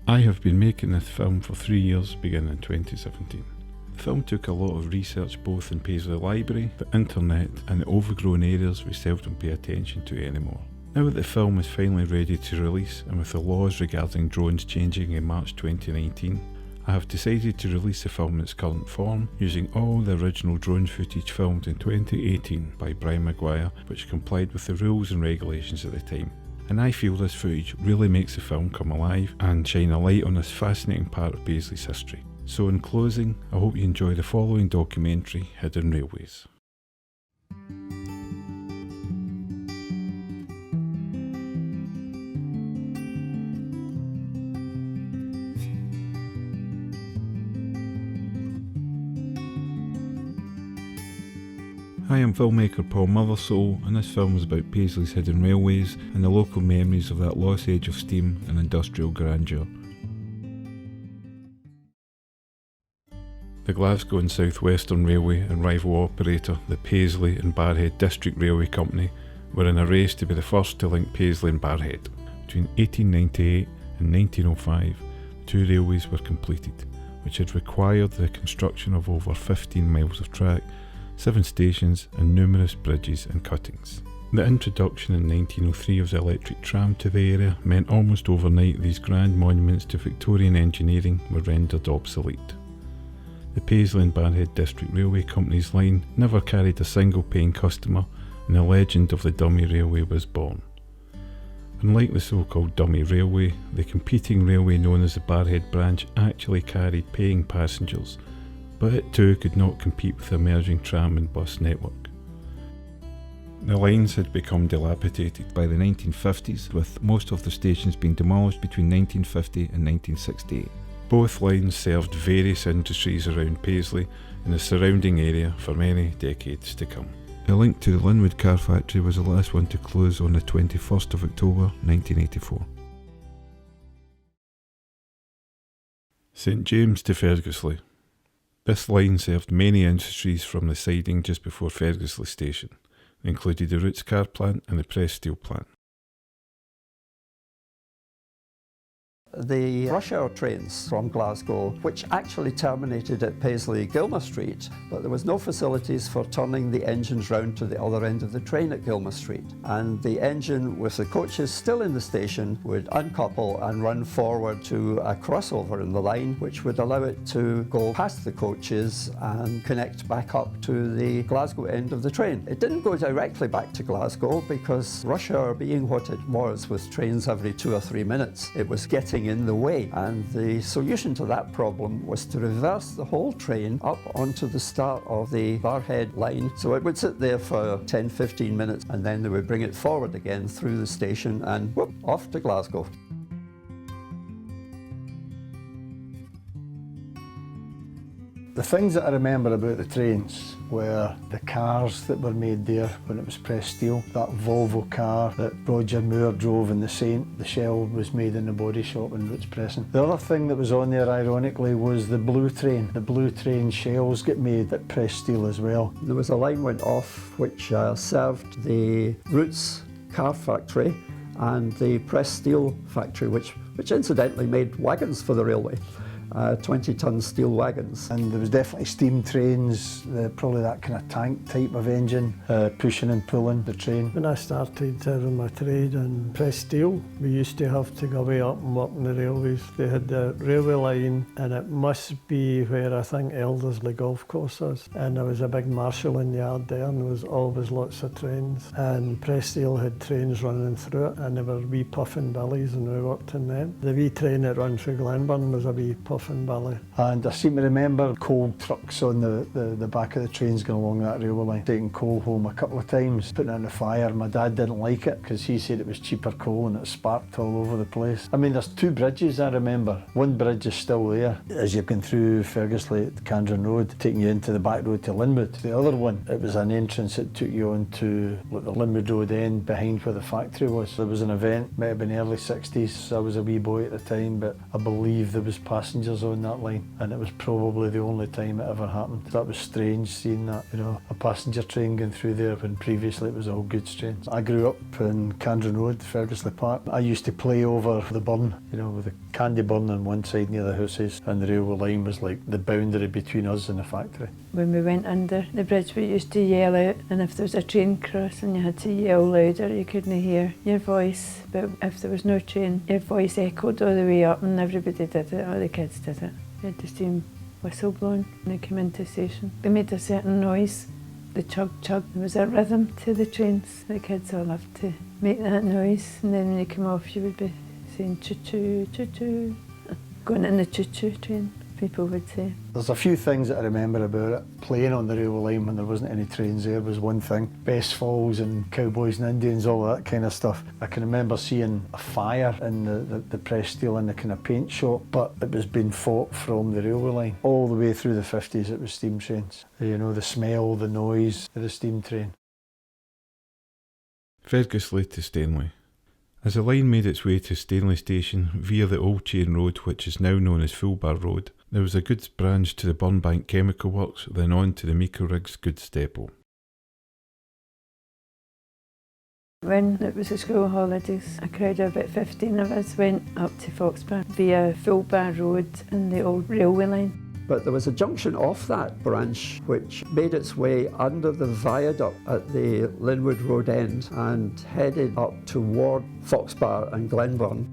I have been making this film for 3 years, beginning in 2017. The film took a lot of research both in Paisley Library, the internet and the overgrown areas we seldom pay attention to anymore. Now that the film is finally ready to release, and with the laws regarding drones changing in March 2019, I have decided to release the film in its current form, using all the original drone footage filmed in 2018 by Brian Maguire, which complied with the rules and regulations at the time. And I feel this footage really makes the film come alive and shine a light on this fascinating part of Paisley's history. So in closing, I hope you enjoy the following documentary, Hidden Railways. I am filmmaker Paul Mothersoul, and this film is about Paisley's hidden railways and the local memories of that lost age of steam and industrial grandeur. The Glasgow and South Western Railway and rival operator, the Paisley and Barrhead District Railway Company, were in a race to be the first to link Paisley and Barrhead. Between 1898 and 1905, two railways were completed, which had required the construction of over 15 miles of track, 7 stations and numerous bridges and cuttings. The introduction in 1903 of the electric tram to the area meant almost overnight these grand monuments to Victorian engineering were rendered obsolete. The Paisley and Barrhead District Railway Company's line never carried a single paying customer, and the legend of the dummy railway was born. Unlike the so-called dummy railway, the competing railway known as the Barrhead branch actually carried paying passengers, but it too could not compete with the emerging tram and bus network. The lines had become dilapidated by the 1950s, with most of the stations being demolished between 1950 and 1968. Both lines served various industries around Paisley and the surrounding area for many decades to come. The link to the Linwood car factory was the last one to close on the 21st of October 1984. St James to Ferguson. This line served many industries from the siding just before Ferguson station. It included the Roots car plant and the press steel plant. The rush hour trains from Glasgow, which actually terminated at Paisley Gilmer Street, but there was no facilities for turning the engines round to the other end of the train at Gilmer Street. And the engine with the coaches still in the station would uncouple and run forward to a crossover in the line, which would allow it to go past the coaches and connect back up to the Glasgow end of the train. It didn't go directly back to Glasgow because rush hour being what it was, with trains every 2 or 3 minutes, it was getting in the way, and the solution to that problem was to reverse the whole train up onto the start of the Barrhead line, so it would sit there for 10-15 minutes and then they would bring it forward again through the station and whoop, off to Glasgow. The things that I remember about the trains were the cars that were made there when it was pressed steel. That Volvo car that Roger Moore drove in the Saint, the shell was made in the body shop in Roots Pressing. The other thing that was on there, ironically, was the blue train. The blue train shells get made at pressed steel as well. There was a line went off which served the Roots car factory and the pressed steel factory, which incidentally made wagons for the railway. 20-ton steel wagons. And there was definitely steam trains, probably that kind of tank type of engine, pushing and pulling the train. When I started with my trade in press steel, we used to have to go way up and work on the railways. They had the railway line, and it must be where I think Eldersley Golf Course is. And there was a big marshalling yard there, and there was always lots of trains. And press steel had trains running through it, and there were wee puffin bellies, and we worked in them. The wee train that ran through Glenburn was a wee puffin belly. And I seem to remember coal trucks on the back of the trains going along that railway line, taking coal home a couple of times, putting it in the fire. My dad didn't like it because he said it was cheaper coal and it sparked all over the place. I mean, there's 2 bridges I remember. One bridge is still there as you're going through Ferguson at Candron Road, taking you into the back road to Linwood. The other one, it was an entrance that took you on to the Linwood Road end behind where the factory was. There was an event, might have been early 60s, I was a wee boy at the time, but I believe there was passengers on that line, and it was probably the only time it ever happened. That was strange, seeing that, you know, a passenger train going through there when previously it was all goods trains. I grew up in Candron Road, Ferguson Park. I used to play over the burn, you know, with the candy burn on one side near the houses, and the railway line was like the boundary between us and the factory. When we went under the bridge, we used to yell out, and if there was a train crossing, you had to yell louder. You couldn't hear your voice, but if there was no train, your voice echoed all the way up, and everybody did it. All the kids did it. You had the steam whistle blown when they came into the station. They made a certain noise, the chug chug. There was a rhythm to the trains. The kids all loved to make that noise, and then when you come off, you would be saying choo choo, choo choo. Going in the choo choo train, people would say. There's a few things that I remember about it. Playing on the railway line when there wasn't any trains there was one thing. Best Falls and Cowboys and Indians, all that kind of stuff. I can remember seeing a fire in the press steel in the kind of paint shop, but it was being fought from the railway line. All the way through the 50s it was steam trains. You know, the smell, the noise of the steam train. Ferguson to Stanley. As the line made its way to Stanley Station via the Old Chain Road, which is now known as Full Bar Road, there was a goods branch to the Burnbank Chemical Works, then on to the Meikle Riggs Goods Depot. When it was the school holidays, a crowd of about 15 of us went up to Foxbar via Full Bar Road and the old railway line. But there was a junction off that branch which made its way under the viaduct at the Linwood Road end and headed up toward Foxbar and Glenburn.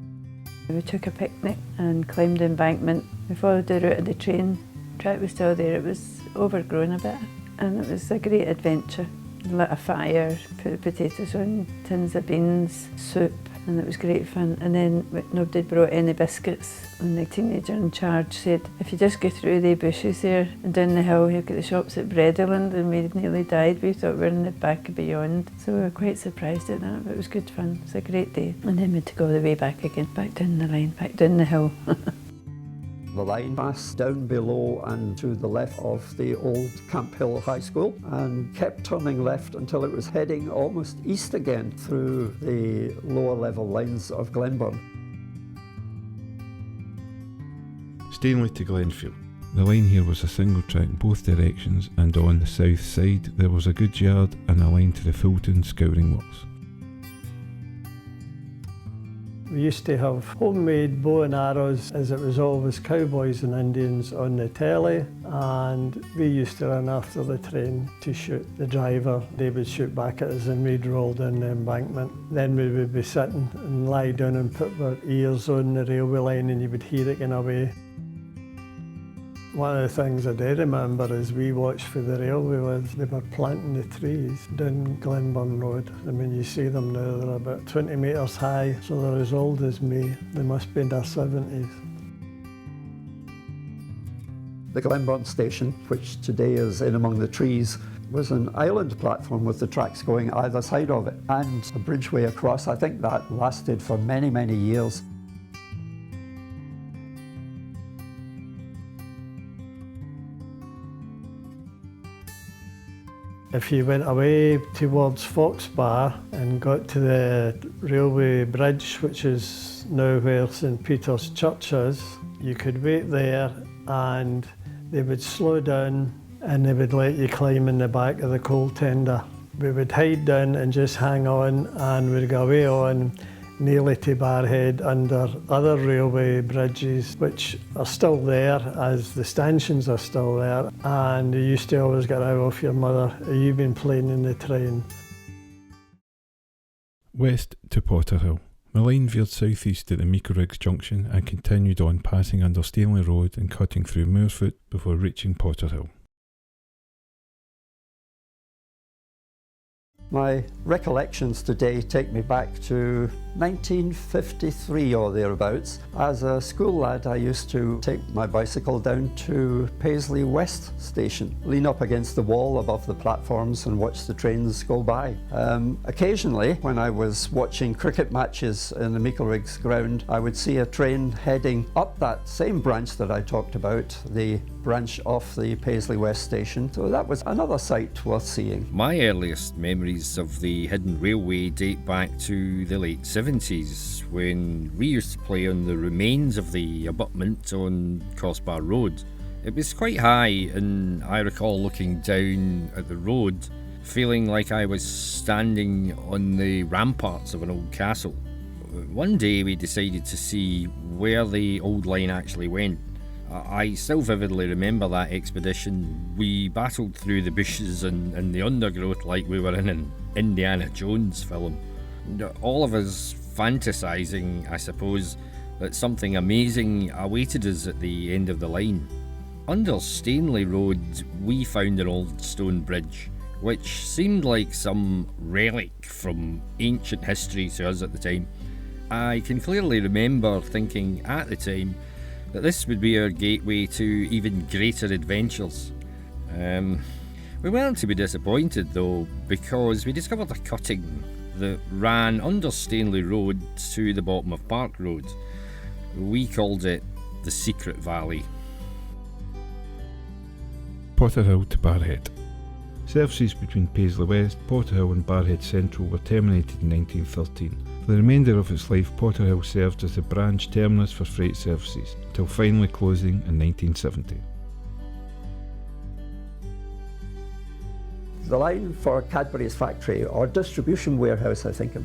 We took a picnic and climbed the embankment. We followed the route of the train. The track was still there. It was overgrown a bit, and it was a great adventure. Lit a fire, put potatoes on, tins of beans, soup, and it was great fun. And then nobody brought any biscuits, and the teenager in charge said, if you just go through the bushes there and down the hill, you'll get the shops at Breadland, and we nearly died. We thought we were in the back of Beyond, so we were quite surprised at that, but it was good fun. It was a great day. And then we had to go all the way back again, back down the line, back down the hill. The line passed down below and to the left of the old Camp Hill High School and kept turning left until it was heading almost east again through the lower level lines of Glenburn. Stanley to Glenfield. The line here was a single track both directions, and on the south side there was a goods yard and a line to the Fulton Scouring Works. We used to have homemade bow and arrows, as it was always Cowboys and Indians on the telly, and we used to run after the train to shoot the driver. They would shoot back at us and we'd roll down the embankment. Then we would be sitting and lie down and put our ears on the railway line, and you would hear it going away. One of the things I do remember is we watched for the railway was they were planting the trees down Glenburn Road. I mean, you see them now, they're about 20 metres high, so they're as old as me. They must be in their 70s. The Glenburn station, which today is in among the trees, was an island platform with the tracks going either side of it and a bridgeway across. I think that lasted for many, many years. If you went away towards Foxbar and got to the railway bridge, which is now where St Peter's Church is, you could wait there and they would slow down and they would let you climb in the back of the coal tender. We would hide down and just hang on, and we'd go away on nearly to Barhead under other railway bridges which are still there, as the stanchions are still there, and you used to always get out off your mother, have you been playing in the train? West to Potterhill. The line veered southeast at the Meikle Riggs junction and continued on, passing under Stanley Road and cutting through Moorsfoot before reaching Potterhill. My recollections today take me back to 1953 or thereabouts. As a school lad, I used to take my bicycle down to Paisley West Station, lean up against the wall above the platforms and watch the trains go by. Occasionally, when I was watching cricket matches in the Meikle Riggs ground, I would see a train heading up that same branch that I talked about, the branch off the Paisley West Station. So that was another sight worth seeing. My earliest memories of the hidden railway date back to the late 70s, when we used to play on the remains of the abutment on Crossbar Road. It was quite high, and I recall looking down at the road, feeling like I was standing on the ramparts of an old castle. one day we decided to see where the old line actually went. I still vividly remember that expedition. We battled through the bushes and the undergrowth like we were in an Indiana Jones film. All of us fantasising, I suppose, that something amazing awaited us at the end of the line. Under Stanley Road, we found an old stone bridge, which seemed like some relic from ancient history to us at the time. I can clearly remember thinking at the time that this would be our gateway to even greater adventures. We weren't to be disappointed though, because we discovered a cutting that ran under Stanley Road to the bottom of Park Road. We called it the Secret Valley. Potterhill to Barrhead. Services between Paisley West, Potterhill and Barrhead Central were terminated in 1913. For the remainder of its life, Potterhill served as the branch terminus for freight services, until finally closing in 1970. The line for Cadbury's factory, or distribution warehouse I think it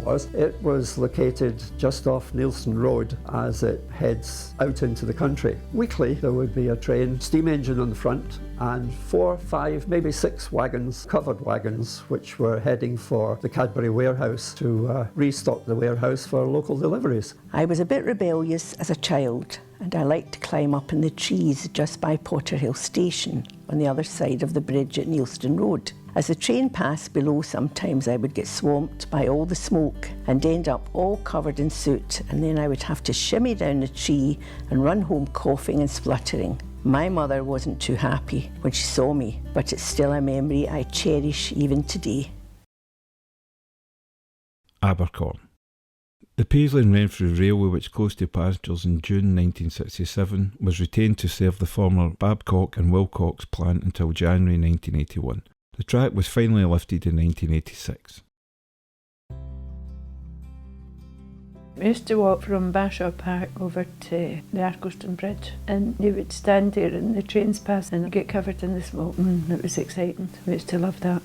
was located just off Neilston Road as it heads out into the country. Weekly there would be a train, steam engine on the front, and 4, 5, maybe 6 wagons, covered wagons, which were heading for the Cadbury warehouse to restock the warehouse for local deliveries. I was a bit rebellious as a child, and I liked to climb up in the trees just by Potterhill Station on the other side of the bridge at Neilston Road. As the train passed below, sometimes I would get swamped by all the smoke and end up all covered in soot, and then I would have to shimmy down the tree and run home coughing and spluttering. My mother wasn't too happy when she saw me, but it's still a memory I cherish even today. Abercorn. The Paisley Renfrew Railway, which closed to passengers in June 1967, was retained to serve the former Babcock and Wilcox plant until January 1981. The track was finally lifted in 1986. We used to walk from Bashaw Park over to the Arkleston Bridge, and you would stand there and the trains passed and get covered in the smoke. It was exciting. We used to love that.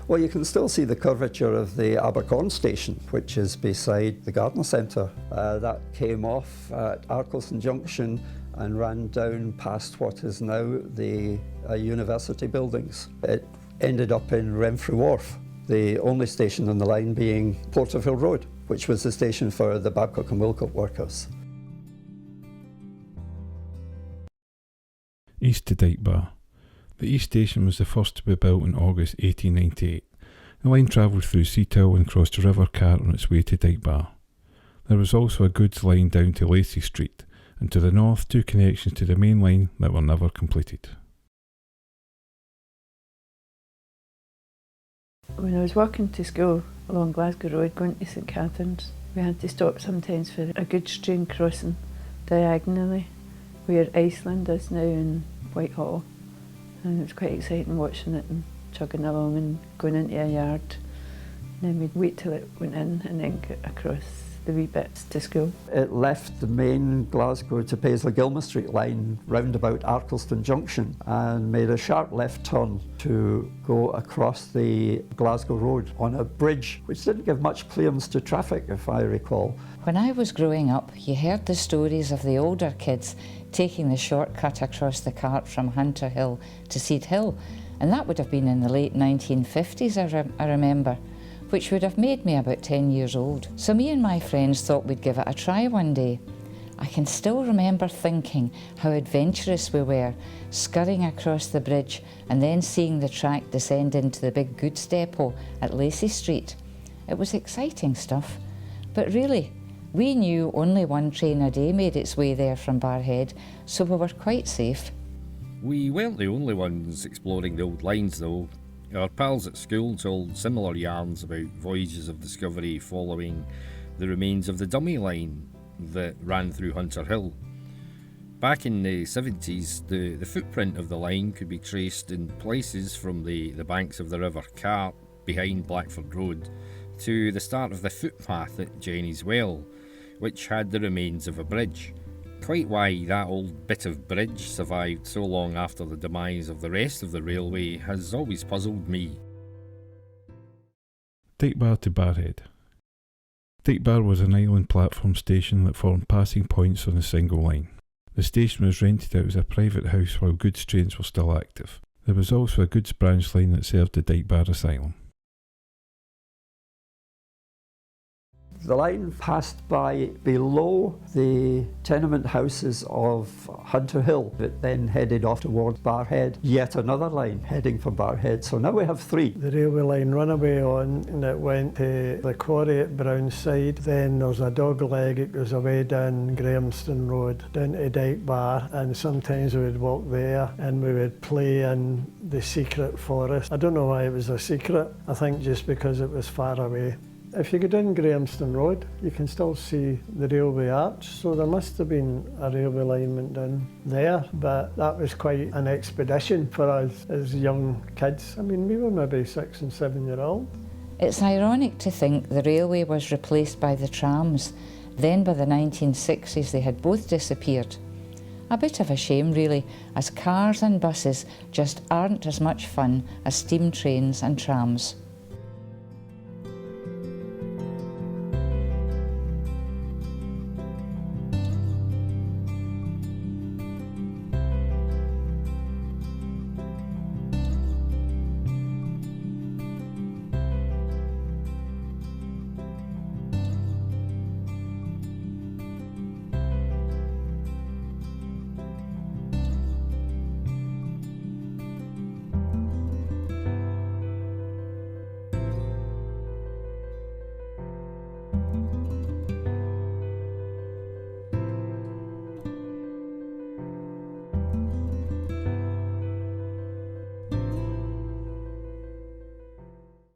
Well, you can still see the curvature of the Abercorn station, which is beside the Garden Centre. That came off at Arkleston Junction and ran down past what is now the university buildings. It ended up in Renfrew Wharf, the only station on the line being Porterville Road, which was the station for the Babcock and Wilcox workers. East Todate Bar. The East Station was the first to be built in August 1898. The line travelled through Seahill and crossed the River Cart on its way to Todate Bar. There was also a goods line down to Lacey Street, and to the north 2 connections to the main line that were never completed. When I was walking to school along Glasgow Road going to St Catherine's, we had to stop sometimes for a goods train crossing diagonally where Iceland is now in Whitehall, and it was quite exciting watching it and chugging along and going into a yard. And then we'd wait till it went in and then get across the wee bits to school. It left the main Glasgow to Paisley Gilmer Street line round about Arkleston Junction and made a sharp left turn to go across the Glasgow Road on a bridge which didn't give much clearance to traffic, if I recall. When I was growing up, you heard the stories of the older kids taking the shortcut across the Cart from Hunter Hill to Seed Hill, and that would have been in the late 1950s, I remember, which would have made me about 10 years old. So me and my friends thought we'd give it a try one day. I can still remember thinking how adventurous we were, scurrying across the bridge and then seeing the track descend into the big goods depot at Lacey Street. It was exciting stuff, but really, we knew only 1 train a day made its way there from Barrhead, so we were quite safe. We weren't the only ones exploring the old lines though. Our pals at school told similar yarns about voyages of discovery following the remains of the dummy line that ran through Hunter Hill. Back in the 70s, the footprint of the line could be traced in places from the banks of the River Cart behind Blackford Road to the start of the footpath at Jenny's Well, which had the remains of a bridge. Quite why that old bit of bridge survived so long after the demise of the rest of the railway has always puzzled me. Todate Bar to Barrhead. Todate Bar was an island platform station that formed passing points on a single line. The station was rented out as a private house while goods trains were still active. There was also a goods branch line that served the Todate Bar Asylum. The line passed by below the tenement houses of Hunter Hill. It then headed off towards Barhead, yet another line heading for Barhead. So now we have three. The railway line run away on and it went to the quarry at Brownside. Then there's a dog leg, it goes away down Grahamston Road, down to Todate Bar, and sometimes we would walk there and we would play in the secret forest. I don't know why it was a secret, I think just because it was far away. If you go down Grahamston Road, you can still see the railway arch, so there must have been a railway alignment down there, but that was quite an expedition for us as young kids. I mean, we were maybe 6 and 7 year old. It's ironic to think the railway was replaced by the trams. Then by the 1960s they had both disappeared. A bit of a shame really, as cars and buses just aren't as much fun as steam trains and trams.